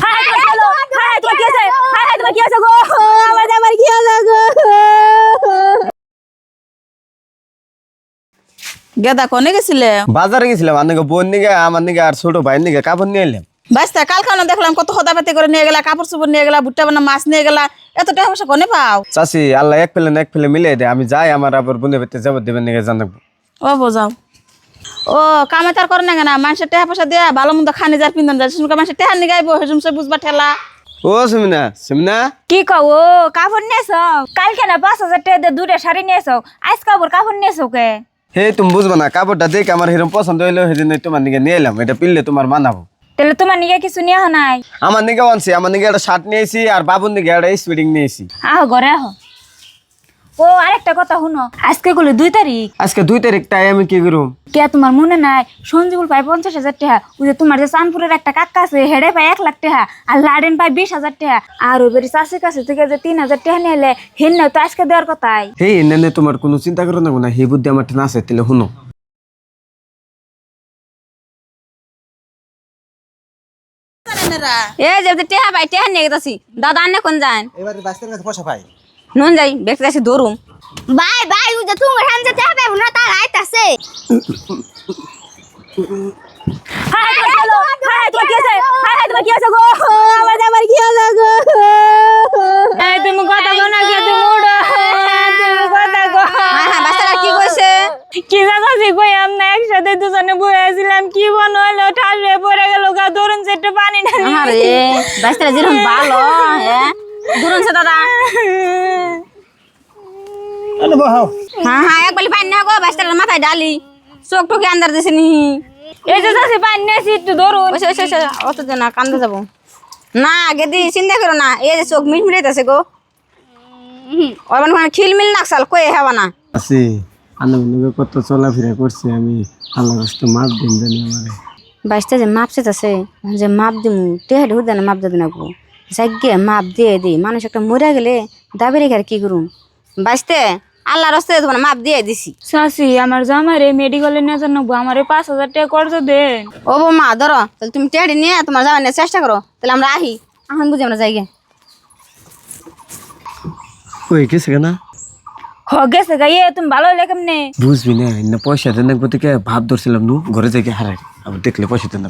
Hi hello hi তোমার কি আছে হাই তোমার কি আছে গো আমার কি হলো গো গেদা কোনে গেছিলে বাজারে গেছিলাম আন্নাকে বোন নিগে আমার নিগে আর ছোট ভাই নিগে কাপড় নিয়ে এলাম। বাস্তা কালখানা দেখলাম কত খদাপাতি করে নিয়ে গেলা কাপড় চোপড় নিয়ে গেলা ভুট্টা বানা মাছ নিয়ে গেলা এত টাকা পয়সা কোনে পাও চাচি আল্লাহ এক ফেলে মিলিয়ে দেয় আমি যাই আমার আবার বন্ধু বেতে যাবো দেবেন নিগে জানাবো। ও বোঝাও ও কামে তার করে না কেনা মানুষের টাকা পয়সা দেয়া ভালো মন্দ খানি যার পিন্দন যায় শুনকা মানুষের টাকা নিয়ে গাইবো হেজুম সে বুঝবা ঠেলা ও সুমিনা সুমিনা কি কও কাপড় নিয়েছো কালকে না 5,000 টাকা দিয়ে দুটো শাড়ি নিয়েছো আজ কাপড় নিয়েছো কে হে তুমি বুঝবা না কাপড়টা দেখে আমার হিরম পছন্দ হইলো সেদিন তোমার নিগে নিয়ে এলাম এটা পিনলে তোমার মানাবো। তাহলে তোমার নিয়ে কিছু নিয়ে নাই আমার নিগে আনছি আমার নিগে একটা শার্ট নিয়েছি আর বাবুর নিগে একটা স্পিডিং নিয়েছি। আহ ঘরে আহ ও আরেকটা কথা শুনো আজকে গুলো 2 তারিখ আজকে 2 তারিখ তাই আমি কি করুম কে তোমার মনে নাই সঞ্জীবুল পাই 50,000 টাকা ওই যে তোমার যে চাঁদপুরের একটা কাকা আছে হেডে পাই 1 লাখ টাকা আর লাডেন পাই 20,000 টাকা আর ওই বেরি চাষের কাছে থেকে যে 3,000 টাকা নিয়ে এলে হেন না তো আজকে দেওয়ার কথাই হে এনে তোমার কোনো চিন্তা করো না হে বুদ্ধি আমার না আছে তাহলে শুনো এই যে টেহা ভাই টেহা নিয়ে গেছি দাদা আনে কোন যান এবারে বাস্তের কাছে পয়সা পাই নুন যাই দেখতে যাচ্ছি দৌড়ুম ভাই ভাই ও যে তুমি হামজা চাবে না তার আইতাছে হাই হ্যালো হাই তোমার কি আছে হাই তোমার কি আছে গো আমার কি হলো গো এই তুমি কথা কও না কে তুমি উড়ো তুমি কথা কও হ্যাঁ বাচ্চারা কি কইছে কি জায়গাছি কই আমরা একসাথে দুজনে বসে আছিলাম কি বন হলো ঠাস হয়ে পড়ে গেল গা দরুন সেটা পানি না আরে বাচ্চারা যেরকম ভালো হ্যাঁ দূরন সে দাদা আরে বাহ হ্যাঁ হ্যাঁ এক বালি পানি না গো বাচ্চারা মাথায় ডালি চোখ টোকে আন্দার দিছে নি এই যে যাচ্ছি পানি নিয়েছি একটু ধরুন ওই অত দে না কান্দে যাবো না গেদি চিন্তা করো না এই যে চোখ মিটমিটাইতেছে গো ওর মানে খিলমিল নাকসাল কই হেবা না আছি আন্না নিগে কত চলাফেরা করছি আমি আল্লাহ রাস্তা মাপ দিন জানি আমারে বাইশটা যে মাপ চেতাছে যে মাপ দিমু টেহা হুদে না মাপ দিতে নাকবো যাগ্গে মাপ দিয়ে দিই মানুষ একটা মরে গেলে দাবি রেখে আর কি করুম বাইশতে আল্লাহ রাস্তায় তোমার মাপ দিয়ে দিছি চাচি আমার জামারে মেডিকেলে নিয়ে যান আমারে 5,000 টাকা কর্জ দেন ও মা ধরো তাহলে তুমি টেহাটি নিয়ে তোমার যাওয়ার নিয়ে চেষ্টা করো তাহলে আমরা আহি এখন বুঝি আমরা যাই গে কই গেছে কেনা হ গেছে গাইয়ে তুমি ভালো হইলে কেমনে বুঝবি না পয়সা দেন থেকে ভাব ধরছিলাম নু ঘরে যাই হারাই আবার দেখলে পয়সা দেন